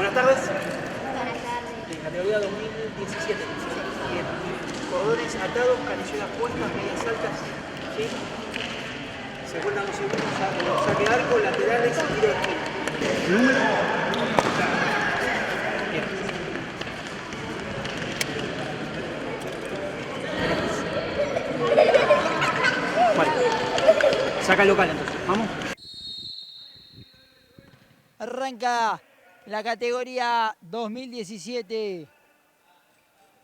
Buenas tardes. Buenas tardes. En categoría 2017. Bien. Cordones atados, canilleras puestas, medias altas. ¿Sí? Se cuentan los segundos, saque de arco, laterales y tiro de esquina. Número. Bien. Vale. Saca el local entonces. Vamos. Arranca la categoría 2017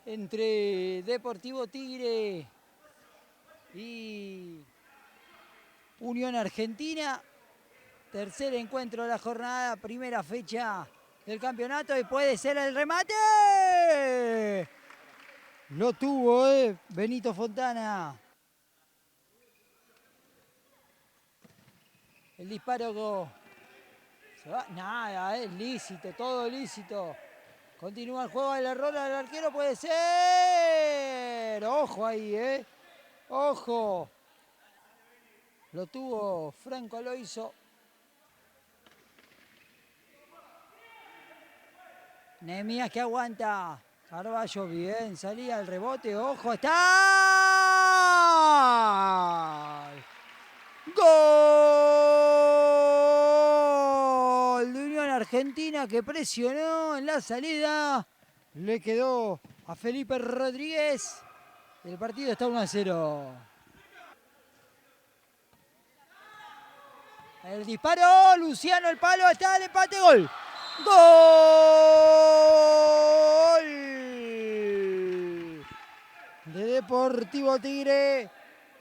entre Deportivo Tigre y Unión Argentina. Tercer encuentro de la jornada, primera fecha del campeonato y puede ser el remate. Lo tuvo, Benito Fontana. El disparo nada, es lícito, todo lícito. Continúa el juego, el error del arquero puede ser. Ojo ahí, Ojo. Lo tuvo Franco Loiso. Nehemías que aguanta. Carballo bien, salía el rebote, ojo, está. ¡Gol! De Unión Argentina que presionó en la salida. Le quedó a Felipe Rodríguez. El partido está 1-0. El disparo, Luciano, el palo, está el empate, gol. ¡Gol! De Deportivo Tigre.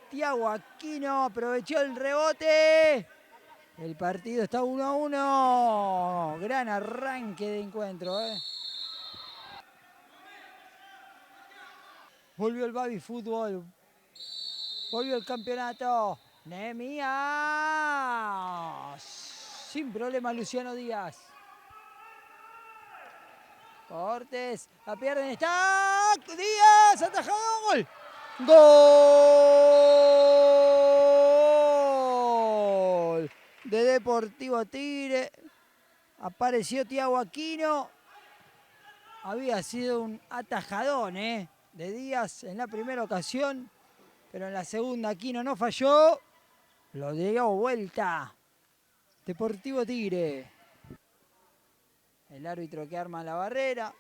Thiago Aquino aprovechó el rebote. El partido está 1-1. Gran arranque de encuentro, Volvió el Baby Fútbol. Volvió el campeonato. Nehemías. Sin problema Luciano Díaz. Cortes. La pierden. Está Díaz. Atajado. Gol. Gol de Deportivo Tigre. Apareció Thiago Aquino. Había sido un atajadón, de Díaz en la primera ocasión. Pero en la segunda Aquino no falló. Lo dio vuelta. Deportivo Tigre. El árbitro que arma la barrera.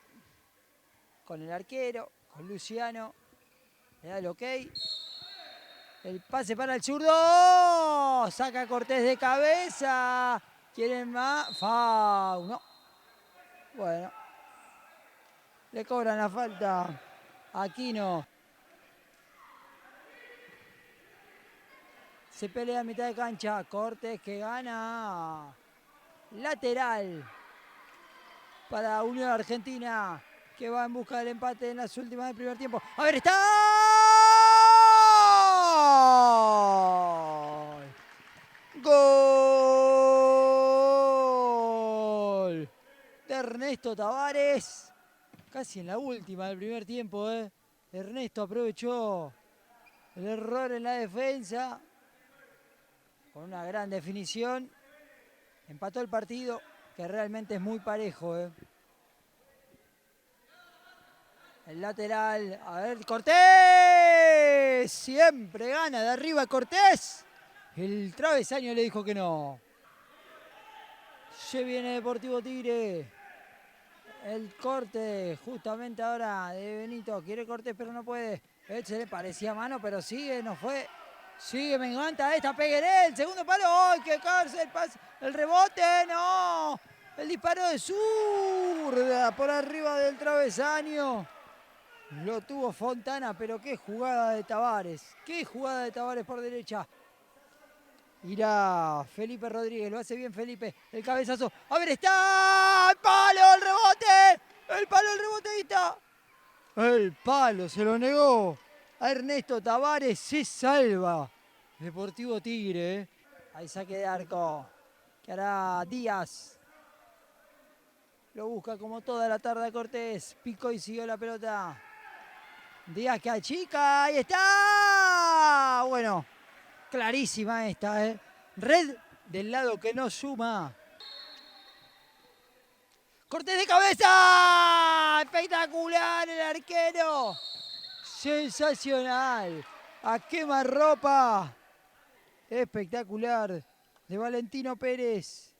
Con el arquero. Con Luciano. Le da el ok. El pase para el zurdo. Saca Cortés de cabeza. ¿Quieren más? Fau. No. Bueno. Le cobran la falta a Aquino. Se pelea a mitad de cancha. Cortés que gana. Lateral para Unión Argentina, que va en busca del empate en las últimas del primer tiempo. A ver, está. Gol de Ernesto Tavares. Casi en la última del primer tiempo, Ernesto aprovechó el error en la defensa. Con una gran definición. Empató el partido, que realmente es muy parejo, El lateral, a ver, Cortés. Siempre gana de arriba Cortés. El travesaño le dijo que no. Se viene Deportivo Tigre. El corte justamente ahora de Benito. Quiere Cortés pero no puede. Se le parecía mano pero sigue, no fue. Sigue, me encanta esta, pegueré, el segundo palo. ¡Ay, qué cárcel! El pase, el rebote, no. El disparo de zurda por arriba del travesaño. Lo tuvo Fontana, pero qué jugada de Tavares. Qué jugada de Tavares por derecha. Irá Felipe Rodríguez, lo hace bien Felipe. El cabezazo. A ver, está. ¡El palo, el rebote! ¡El palo, el rebote! Ahí está. El palo, se lo negó a Ernesto Tavares. Se salva Deportivo Tigre, Ahí saque de arco. Que hará Díaz. Lo busca como toda la tarde Cortés. Picó y siguió la pelota. Díaz que achica. Ahí está. Bueno, clarísima esta, Red del lado que no suma. Cortés de cabeza. Espectacular el arquero. Sensacional. A quemarropa. Espectacular. De Valentino Pérez.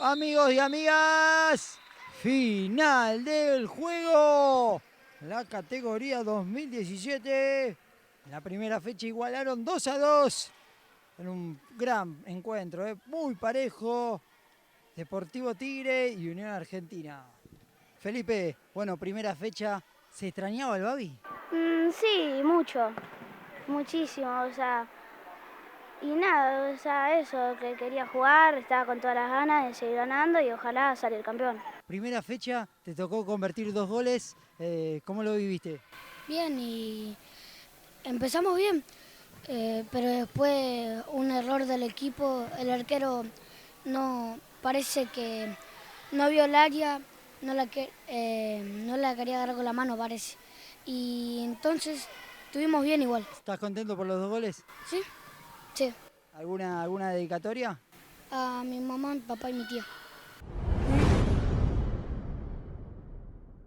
Amigos y amigas, final del juego. La categoría 2017. En la primera fecha igualaron 2-2. En un gran encuentro, muy parejo. Deportivo Tigre y Unión Argentina. Felipe, bueno, primera fecha. ¿Se extrañaba el Babi? Sí, mucho. Muchísimo, o sea. Y nada, o sea, eso, que quería jugar, estaba con todas las ganas de seguir ganando y ojalá salir campeón. Primera fecha, te tocó convertir 2 goles. ¿Cómo lo viviste? Bien, y empezamos bien, pero después un error del equipo, el arquero no parece que no vio el área, no la quería agarrar con la mano, parece. Y entonces estuvimos bien igual. ¿Estás contento por los 2 goles? ¿Sí? Sí. ¿Alguna dedicatoria? A mi mamá, mi papá y mi tía.